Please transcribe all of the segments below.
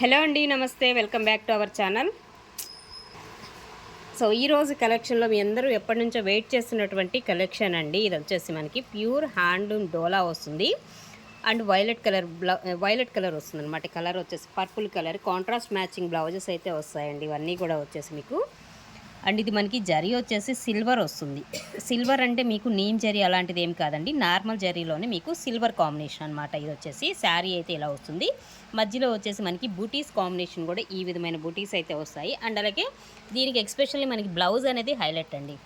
Hello అండి, నమస్తే. Welcome back to our channel. So ఈరోజు కలెక్షన్లో మీ అందరూ ఎప్పటి నుంచో వెయిట్ చేస్తున్నటువంటి కలెక్షన్ అండి. ఇది వచ్చేసి మనకి ప్యూర్ హ్యాండ్లూమ్ డోలా వస్తుంది అండ్ వైలెట్ కలర్ వస్తుంది అనమాట. కలర్ వచ్చేసి purple colour, contrast matching blouses అయితే వస్తాయండి. ఇవన్నీ కూడా వచ్చేసి మీకు అండ్ ఇది మనకి జరీ వచ్చేసి సిల్వర్ వస్తుంది. సిల్వర్ అంటే మీకు నీమ్ జరీ అలాంటిది ఏం కాదండి, నార్మల్ జరీలోనే మీకు సిల్వర్ కాంబినేషన్ అనమాట. ఇది వచ్చేసి శారీ అయితే ఇలా వస్తుంది. మధ్యలో వచ్చేసి మనకి బూటీస్ కాంబినేషన్ కూడా ఈ విధమైన బూటీస్ అయితే వస్తాయి. అండ్ అలాగే దీనికి ఎక్స్పెషల్లీ మనకి బ్లౌజ్ అనేది హైలైట్ అండి.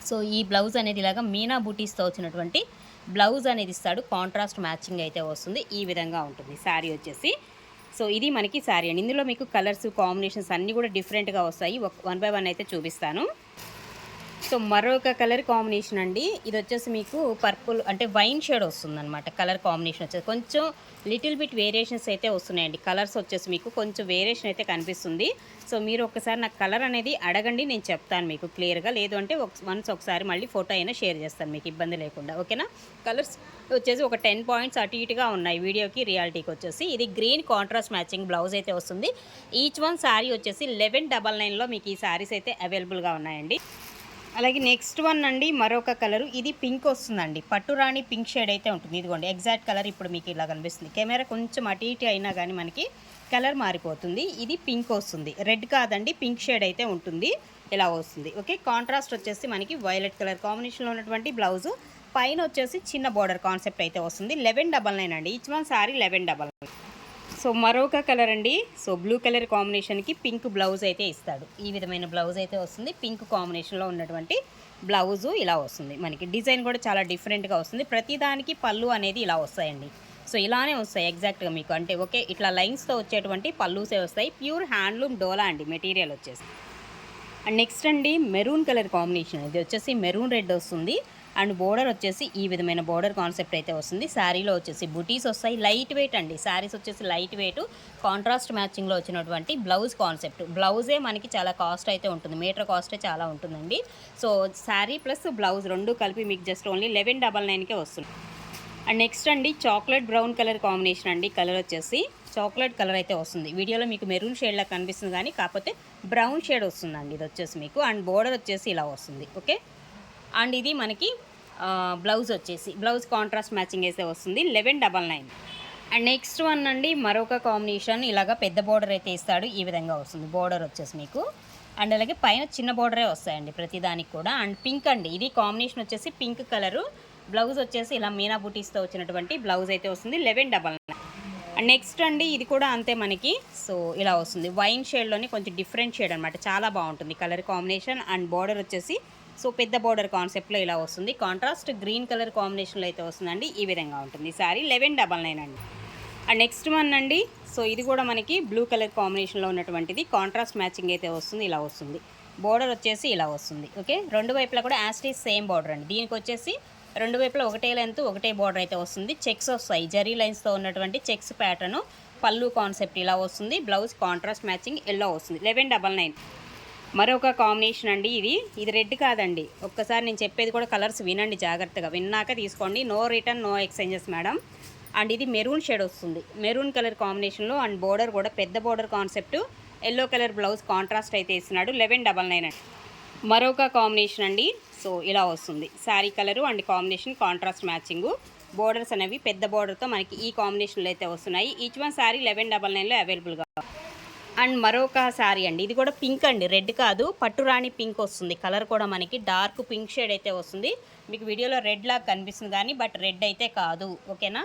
సో ఈ బ్లౌజ్ అనేది ఇలాగా మీనా బూటీస్తో వచ్చినటువంటి బ్లౌజ్ అనేది ఇస్తాడు. కాంట్రాస్ట్ మ్యాచింగ్ అయితే వస్తుంది. ఈ విధంగా ఉంటుంది శారీ వచ్చేసి. సో ఇది మనకి శారీ అండి. ఇందులో మీకు కలర్స్ కాంబినేషన్స్ అన్నీ కూడా డిఫరెంట్గా వస్తాయి. వన్ బై వన్ అయితే చూపిస్తాను. సో మరొక కలర్ కాంబినేషన్ అండి. ఇది వచ్చేసి మీకు పర్పుల్ అంటే వైన్ షేడ్ వస్తుందన్నమాట. కలర్ కాంబినేషన్ వచ్చేసి కొంచెం లిటిల్ బిట్ వేరియేషన్స్ అయితే వస్తున్నాయండి. కలర్స్ వచ్చేసి మీకు కొంచెం వేరియేషన్ అయితే కనిపిస్తుంది. సో మీరు ఒకసారి నాకు కలర్ అనేది అడగండి, నేను చెప్తాను మీకు క్లియర్గా. లేదు అంటే ఒకసారి మళ్ళీ ఫోటో అయినా షేర్ చేస్తాను మీకు ఇబ్బంది లేకుండా, ఓకేనా. కలర్స్ వచ్చేసి ఒక 10 పాయింట్స్ అటు ఇటుగా ఉన్నాయి వీడియోకి రియాలిటీకి వచ్చేసి. ఇది గ్రీన్ కాంట్రాస్ట్ మ్యాచింగ్ బ్లౌజ్ అయితే వస్తుంది. ఈచ్ వన్ శారీ వచ్చేసి 1199లో మీకు ఈ శారీస్ అయితే అవైలబుల్గా ఉన్నాయండి. అలాగే నెక్స్ట్ వన్ అండి, మరొక కలరు. ఇది పింక్ వస్తుందండి. పట్టురాణి పింక్ షేడ్ అయితే ఉంటుంది. ఇదిగోండి ఎగ్జాక్ట్ కలర్ ఇప్పుడు మీకు ఇలా కనిపిస్తుంది. కెమెరా కొంచెం అటు ఇటు అయినా కానీ మనకి కలర్ మారిపోతుంది. ఇది పింక్ వస్తుంది, రెడ్ కాదండి, పింక్ షేడ్ అయితే ఉంటుంది. ఇలా వస్తుంది, ఓకే. కాంట్రాస్ట్ వచ్చేసి మనకి వైలెట్ కలర్ కాంబినేషన్లో ఉన్నటువంటి బ్లౌజు, పైన వచ్చేసి చిన్న బార్డర్ కాన్సెప్ట్ అయితే వస్తుంది. 1199 అండి. Each one sari 1199. సో మరొక కలర్ అండి. సో బ్లూ కలర్ కాంబినేషన్కి పింక్ బ్లౌజ్ అయితే ఇస్తాడు. ఈ విధమైన బ్లౌజ్ అయితే వస్తుంది. పింక్ కాంబినేషన్లో ఉన్నటువంటి బ్లౌజు ఇలా వస్తుంది. మనకి డిజైన్ కూడా చాలా డిఫరెంట్గా వస్తుంది. ప్రతిదానికి పళ్ళు అనేది ఇలా వస్తాయండి. సో ఇలానే వస్తాయి ఎగ్జాక్ట్గా మీకు, అంటే ఓకే ఇట్లా లైన్స్తో వచ్చేటువంటి పళ్ళుసే వస్తాయి. ప్యూర్ హ్యాండ్లూమ్ డోలా అండి మెటీరియల్ వచ్చేసి. అండ్ నెక్స్ట్ అండి మెరూన్ కలర్ కాంబినేషన్. ఇది వచ్చేసి మెరూన్ రెడ్ వస్తుంది. అండ్ బోర్డర్ వచ్చేసి ఈ విధమైన బోర్డర్ కాన్సెప్ట్ అయితే వస్తుంది. శారీలో వచ్చేసి బుటీస్ వస్తాయి. లైట్ వెయిట్ అండి, శారీస్ వచ్చేసి లైట్ వెయిట్. కాంట్రాస్ట్ మ్యాచింగ్లో వచ్చినటువంటి బ్లౌజ్ కాన్సెప్ట్. బ్లౌజే మనకి చాలా కాస్ట్ అయితే ఉంటుంది, మీటర్ కాస్టే చాలా ఉంటుందండి. సో శారీ ప్లస్ బ్లౌజ్ రెండు కలిపి మీకు జస్ట్ ఓన్లీ 1199కే వస్తుంది. అండ్ నెక్స్ట్ అండి చాక్లెట్ బ్రౌన్ కలర్ కాంబినేషన్ అండి. కలర్ వచ్చేసి చాక్లెట్ కలర్ అయితే వస్తుంది. వీడియోలో మీకు మెరూన్ షేడ్లా కనిపిస్తుంది కానీ కాకపోతే బ్రౌన్ షేడ్ వస్తుందండి ఇది వచ్చేసి మీకు. అండ్ బోర్డర్ వచ్చేసి ఇలా వస్తుంది, ఓకే. అండ్ ఇది మనకి బ్లౌజ్ వచ్చేసి బ్లౌజ్ కాంట్రాస్ట్ మ్యాచింగ్ వేసే వస్తుంది. 1199. అండ్ నెక్స్ట్ వన్ అండి మరొక కాంబినేషన్. ఇలాగా పెద్ద బోర్డర్ అయితే ఇస్తాడు. ఈ విధంగా వస్తుంది బోర్డర్ వచ్చేసి మీకు. అండ్ అలాగే పైన చిన్న బోర్డరే వస్తాయండి ప్రతిదానికి కూడా. అండ్ పింక్ అండి, ఇది కాంబినేషన్ వచ్చేసి పింక్ కలరు. బ్లౌజ్ వచ్చేసి ఇలా మీనా బూటీస్తో వచ్చినటువంటి బ్లౌజ్ అయితే వస్తుంది. 1199. అండ్ నెక్స్ట్ అండి ఇది కూడా అంతే మనకి. సో ఇలా వస్తుంది వైన్ షేడ్లోనే కొంచెం డిఫరెంట్ షేడ్ అనమాట. చాలా బాగుంటుంది కలర్ కాంబినేషన్. అండ్ బోర్డర్ వచ్చేసి సో పెద్ద బోర్డర్ కాన్సెప్ట్లో ఇలా వస్తుంది. కాంట్రాస్ట్ గ్రీన్ కలర్ కాంబినేషన్లో అయితే వస్తుందండి. ఈ విధంగా ఉంటుంది శారీ. 1199 అండి. అండ్ నెక్స్ట్ వన్ అండి. సో ఇది కూడా మనకి బ్లూ కలర్ కాంబినేషన్లో ఉన్నటువంటిది. కాంట్రాస్ట్ మ్యాచింగ్ అయితే వస్తుంది. ఇలా వస్తుంది బోర్డర్ వచ్చేసి ఇలా వస్తుంది, ఓకే. రెండు వైపులా కూడా యాస్టీస్ సేమ్ బోర్డర్ అండి. దీనికి వచ్చేసి రెండు వైపులా ఒకటే లెంత్ ఒకటే బోర్డర్ అయితే వస్తుంది. చెక్స్ వస్తాయి, జరీ లైన్స్తో ఉన్నటువంటి చెక్స్ ప్యాటర్న్. పళ్ళు కాన్సెప్ట్ ఇలా వస్తుంది. బ్లౌజ్ కాంట్రాస్ట్ మ్యాచింగ్ ఎల్లో వస్తుంది. 1199. మరొక కాంబినేషన్ అండి. ఇది రెడ్ కాదండి. ఒక్కసారి నేను చెప్పేది కూడా కలర్స్ వినండి జాగ్రత్తగా, విన్నాక తీసుకోండి. No return no exchanges madam. And ఇది మెరూన్ షేడ్ వస్తుంది, మెరూన్ కలర్ కాంబినేషన్లో. అండ్ బోర్డర్ కూడా పెద్ద border concept. Yellow colour blouse contrast అయితే ఇస్తున్నాడు. 1199 అండి. మరొక కాంబినేషన్ అండి. సో ఇలా వస్తుంది sari colour and combination contrast matching. Borders అనేవి పెద్ద బోర్డర్తో మనకి ఈ కాంబినేషన్లో అయితే వస్తున్నాయి. ఈచ్ వన్ శారీ 1199లో అవైలబుల్గా. అండ్ మరొక శారీ అండి. ఇది కూడా పింక్ అండి, రెడ్ కాదు, పట్టురాణి పింక్ వస్తుంది. కలర్ కూడా మనకి డార్క్ పింక్ షేడ్ అయితే వస్తుంది. మీకు వీడియోలో రెడ్ లాగా కనిపిస్తుంది కానీ బట్ రెడ్ అయితే కాదు, ఓకేనా.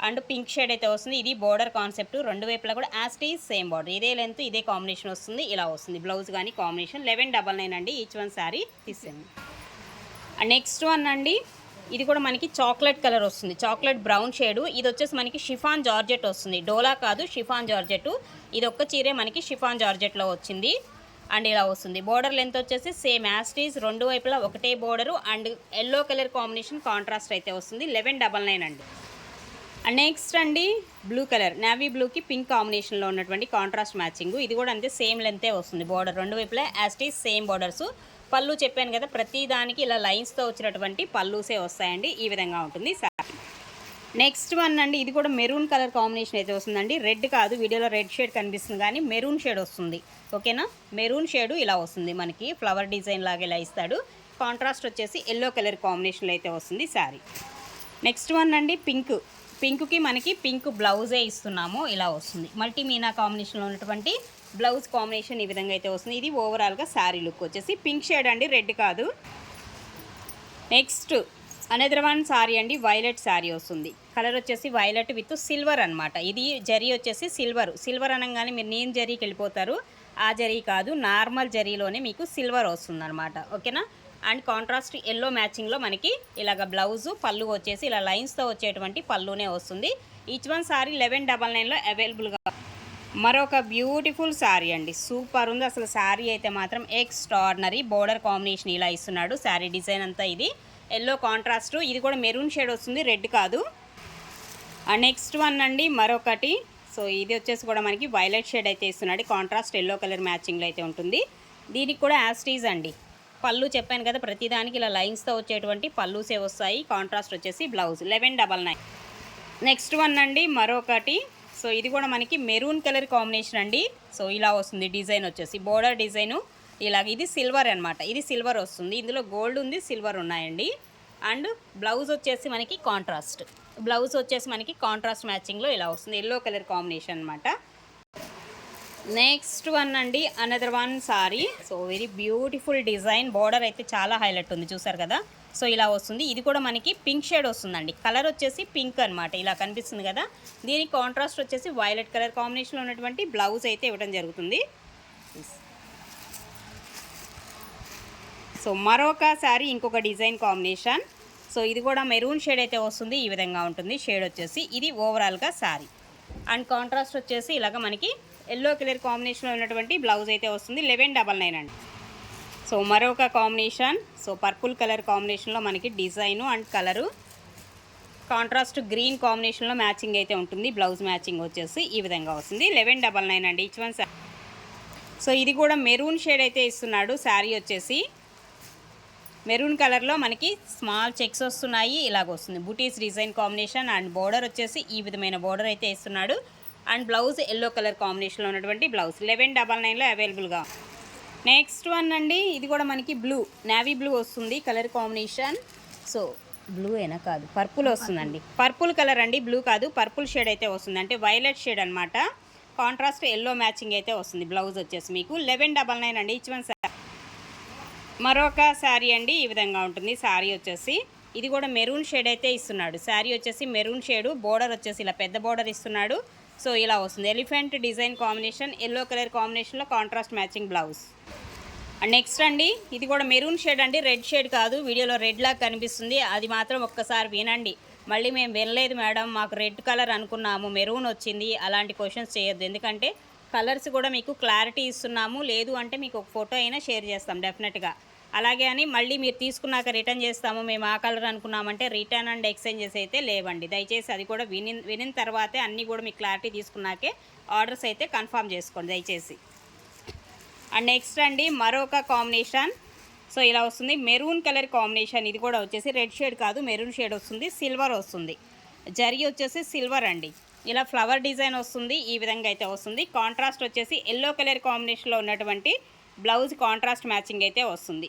అండ్ పింక్ షేడ్ అయితే వస్తుంది. ఇది బోర్డర్ కాన్సెప్ట్. రెండు వైపులా కూడా యాస్టీస్ సేమ్ బోర్డర్, ఇదే లెంత్ ఇదే కాంబినేషన్ వస్తుంది. ఇలా వస్తుంది బ్లౌజ్ కానీ కాంబినేషన్. 1199 అండి. ఈచ్ వన్ శారీ తీసేయండి. అండ్ నెక్స్ట్ వన్ అండి. ఇది కూడా మనకి చాక్లెట్ కలర్ వస్తుంది, చాక్లెట్ బ్రౌన్ షేడు. ఇది వచ్చేసి మనకి షిఫాన్ జార్జెట్ వస్తుంది. డోలా కాదు, షిఫాన్ జార్జెట్. ఇది ఒక్క చీరే మనకి షిఫాన్ జార్జెట్లో వచ్చింది. అండ్ ఇలా వస్తుంది బోర్డర్ లెంత్ వచ్చేసి సేమ్ యాస్టీస్, రెండు వైపులా ఒకటే border. And yellow colour combination contrast అయితే వస్తుంది. 1199 అండి. అండ్ నెక్స్ట్ అండి బ్లూ కలర్, నేవీ బ్లూకి పింక్ కాంబినేషన్లో ఉన్నటువంటి కాంట్రాస్ట్ మ్యాచింగ్. ఇది కూడా అంతే సేమ్ లెంతే వస్తుంది బోర్డర్, రెండు వైపులా యాస్టీస్ సేమ్ బోర్డర్స్. పళ్ళు చెప్పాను కదా, ప్రతి దానికి ఇలా లైన్స్తో వచ్చినటువంటి పళ్ళుసే వస్తాయండి. ఈ విధంగా ఉంటుంది శారీ. నెక్స్ట్ వన్ అండి, ఇది కూడా మెరూన్ కలర్ కాంబినేషన్ అయితే వస్తుందండి. రెడ్ కాదు, వీడియోలో రెడ్ షేడ్ కనిపిస్తుంది కానీ మెరూన్ షేడ్ వస్తుంది. ఓకేనా, మెరూన్ షేడు ఇలా వస్తుంది మనకి, ఫ్లవర్ డిజైన్ లాగా ఇలా ఇస్తాడు. కాంట్రాస్ట్ వచ్చేసి ఎల్లో కలర్ కాంబినేషన్లో అయితే వస్తుంది శారీ. నెక్స్ట్ వన్ అండి, పింక్కి మనకి పింక్ బ్లౌజే ఇస్తున్నాము, ఇలా వస్తుంది. మల్టీ మీనా కాంబినేషన్లో ఉన్నటువంటి బ్లౌజ్ కాంబినేషన్ ఈ విధంగా అయితే వస్తుంది. ఇది ఓవరాల్గా శారీ లుక్ వచ్చేసి పింక్ షేడ్ అండి, రెడ్ కాదు. నెక్స్ట్ అనదర్ వన్ సారీ అండి, వైలెట్ శారీ వస్తుంది. కలర్ వచ్చేసి వైలెట్ విత్ సిల్వర్ అనమాట. ఇది జరీ వచ్చేసి సిల్వర్ అనగానే మీరు నేను జరీకి వెళ్ళిపోతారు, ఆ జరీ కాదు, నార్మల్ జరీలోనే మీకు సిల్వర్ వస్తుంది అనమాట. ఓకేనా, అండ్ కాంట్రాస్ట్ ఎల్లో మ్యాచింగ్లో మనకి ఇలాగ బ్లౌజు, పళ్ళు వచ్చేసి ఇలా లైన్స్తో వచ్చేటువంటి పళ్ళునే వస్తుంది. ఈచ్ వన్ సారీ 1199లో అవైలబుల్గా. మరొక బ్యూటిఫుల్ శారీ అండి, సూపర్ ఉంది అసలు. శారీ అయితే మాత్రం ఎక్స్ట్రాడినరీ. బోర్డర్ కాంబినేషన్ ఇలా ఇస్తున్నాడు. శారీ డిజైన్ అంతా ఇది ఎల్లో కాంట్రాస్ట్. ఇది కూడా మెరూన్ షేడ్ వస్తుంది, రెడ్ కాదు. అండ్ నెక్స్ట్ వన్ అండి మరొకటి. సో ఇది వచ్చేసి కూడా మనకి వైలెట్ షేడ్ అయితే ఇస్తున్నాడు. కాంట్రాస్ట్ ఎల్లో కలర్ మ్యాచింగ్లో అయితే ఉంటుంది. దీనికి కూడా యాస్టీజ్ అండి. పళ్ళు చెప్పాను కదా, ప్రతిదానికి ఇలా లైన్స్తో వచ్చేటువంటి పళ్ళుసే వస్తాయి. కాంట్రాస్ట్ వచ్చేసి బ్లౌజ్ 1199. నెక్స్ట్ వన్ అండి మరొకటి. సో ఇది కూడా మనకి మెరూన్ కలర్ కాంబినేషన్ అండి. సో ఇలా వస్తుంది డిజైన్ వచ్చేసి, బోర్డర్ డిజైను ఇలాగ. ఇది సిల్వర్ అనమాట, ఇది సిల్వర్ వస్తుంది. ఇందులో గోల్డ్ ఉంది, సిల్వర్ ఉన్నాయండి. అండ్ బ్లౌజ్ వచ్చేసి మనకి కాంట్రాస్ట్ మ్యాచింగ్లో ఇలా వస్తుంది, ఎల్లో కలర్ కాంబినేషన్ అనమాట. నెక్స్ట్ వన్ అండి, another one sorry. So very beautiful design. Border అయితే చాలా హైలైట్ ఉంది, చూసారు కదా. సో ఇలా వస్తుంది. ఇది కూడా మనకి పింక్ షేడ్ వస్తుందండి. కలర్ వచ్చేసి పింక్ అనమాట, ఇలా కనిపిస్తుంది కదా. దీనికి కాంట్రాస్ట్ వచ్చేసి వైలెట్ కలర్ కాంబినేషన్లో ఉన్నటువంటి బ్లౌజ్ అయితే ఇవ్వడం జరుగుతుంది. సో మరొక సారీ, ఇంకొక డిజైన్ కాంబినేషన్. సో ఇది కూడా మెరూన్ షేడ్ అయితే వస్తుంది, ఈ విధంగా ఉంటుంది షేడ్ వచ్చేసి. ఇది ఓవరాల్గా సారీ. అండ్ కాంట్రాస్ట్ వచ్చేసి ఇలాగ మనకి ఎల్లో కలర్ కాంబినేషన్లో ఉన్నటువంటి బ్లౌజ్ అయితే వస్తుంది. 1199 అండి. సో మరొక కాంబినేషన్. సో పర్పుల్ కలర్ కాంబినేషన్లో మనకి design and colour, contrast green కాంబినేషన్లో మ్యాచింగ్ అయితే ఉంటుంది. బ్లౌజ్ మ్యాచింగ్ వచ్చేసి ఈ విధంగా వస్తుంది. 1199 అండి ఈచ్ వన్. సో ఇది కూడా మెరూన్ షేడ్ అయితే ఇస్తున్నాడు. శారీ వచ్చేసి మెరూన్ కలర్లో మనకి స్మాల్ చెక్స్ వస్తున్నాయి, ఇలాగ వస్తుంది. బుటీస్ డిజైన్ కాంబినేషన్. అండ్ బోర్డర్ వచ్చేసి ఈ విధమైన బోర్డర్ అయితే ఇస్తున్నాడు. అండ్ బ్లౌజ్ ఎల్లో కలర్ కాంబినేషన్లో ఉన్నటువంటి బ్లౌజ్ 1199లో అవైలబుల్గా. నెక్స్ట్ వన్ అండి, ఇది కూడా మనకి నేవీ బ్లూ వస్తుంది కలర్ కాంబినేషన్. సో బ్లూ అయినా కాదు, పర్పుల్ వస్తుందండి. పర్పుల్ కలర్ అండి, బ్లూ కాదు, పర్పుల్ షేడ్ అయితే వస్తుంది. అంటే వైలెట్ షేడ్ అనమాట. కాంట్రాస్ట్ ఎల్లో మ్యాచింగ్ అయితే వస్తుంది. బ్లౌజ్ వచ్చేసి మీకు 1199 అండి ఈచ్ వన్. మరొక శారీ అండి, ఈ విధంగా ఉంటుంది శారీ వచ్చేసి. ఇది కూడా మెరూన్ షేడ్ అయితే ఇస్తున్నాడు. శారీ వచ్చేసి మెరూన్ షేడు, బోర్డర్ వచ్చేసి ఇలా పెద్ద బోర్డర్ ఇస్తున్నాడు. సో ఇలా వస్తుంది. Elephant design combination, yellow colour కాంబినేషన్లో contrast matching blouse. And next అండి, ఇది కూడా మెరూన్ షేడ్ అండి, రెడ్ షేడ్ కాదు. వీడియోలో రెడ్ లాగా కనిపిస్తుంది, అది మాత్రం ఒక్కసారి వినండి. మళ్ళీ మేము వినలేదు మేడం, మాకు రెడ్ కలర్ అనుకున్నాము, మెరూన్ వచ్చింది, అలాంటి క్వశ్చన్స్ చేయొద్దు. ఎందుకంటే కలర్స్ కూడా మీకు క్లారిటీ ఇస్తున్నాము. లేదు అంటే మీకు ఒక ఫోటో అయినా షేర్ చేస్తాం డెఫినెట్గా. అలాగే అని మళ్ళీ మీరు తీసుకున్నాక రిటర్న్ చేస్తాము, మేము ఆ కలర్ అనుకున్నామంటే రిటర్న్ అండ్ ఎక్స్చేంజెస్ అయితే లేవండి. దయచేసి అది కూడా వినిన తర్వాతే అన్నీ కూడా మీకు క్లారిటీ తీసుకున్నాకే ఆర్డర్స్ అయితే కన్ఫర్మ్ చేసుకోండి దయచేసి. అండ్ నెక్స్ట్ అండి మరొక కాంబినేషన్. సో ఇలా వస్తుంది, మెరూన్ కలర్ కాంబినేషన్. ఇది కూడా వచ్చేసి రెడ్ షేడ్ కాదు, మెరూన్ షేడ్ వస్తుంది, సిల్వర్ వస్తుంది. జరీ వచ్చేసి సిల్వర్ అండి. ఇలా ఫ్లవర్ డిజైన్ వస్తుంది, ఈ విధంగా అయితే వస్తుంది. కాంట్రాస్ట్ వచ్చేసి ఎల్లో కలర్ కాంబినేషన్లో ఉన్నటువంటి బ్లౌజ్ కాంట్రాస్ట్ మ్యాచింగ్ అయితే వస్తుంది.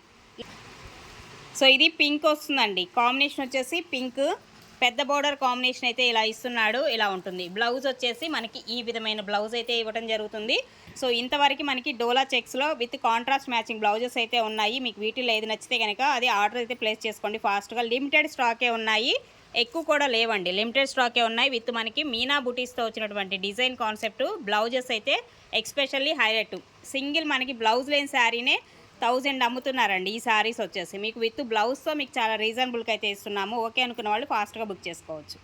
సో ఇది పింక్ వస్తుందండి. కాంబినేషన్ వచ్చేసి పింక్, పెద్ద బోర్డర్ కాంబినేషన్ అయితే ఇలా ఇస్తున్నాడు, ఇలా ఉంటుంది. బ్లౌజ్ వచ్చేసి మనకి ఈ విధమైన బ్లౌజ్ అయితే ఇవ్వడం జరుగుతుంది. సో ఇంతవరకు మనకి డోలా చెక్స్లో విత్ కాంట్రాస్ట్ మ్యాచింగ్ బ్లౌజెస్ అయితే ఉన్నాయి. మీకు వీటిలో ఏది నచ్చితే కనుక అది ఆర్డర్ అయితే ప్లేస్ చేసుకోండి ఫాస్ట్గా. లిమిటెడ్ స్టాకే ఉన్నాయి, ఎక్కువ కూడా లేవండి, లిమిటెడ్ స్టాకే ఉన్నాయి. విత్ మనకి మీనా బుటీస్తో వచ్చినటువంటి డిజైన్ కాన్సెప్ట్ బ్లౌజెస్ అయితే ఎక్స్పెషల్లీ హైలైట్. సింగిల్ మనకి బ్లౌజ్ లేని శారీనే 1000 అమ్ముతున్నారండి ఈ శారీస్ వచ్చేసి. మీకు విత్ బ్లౌజ్తో మీకు చాలా రీజనబుల్గా అయితే ఇస్తున్నాము. ఓకే అనుకున్న వాళ్ళు ఫాస్ట్గా బుక్ చేసుకోవచ్చు.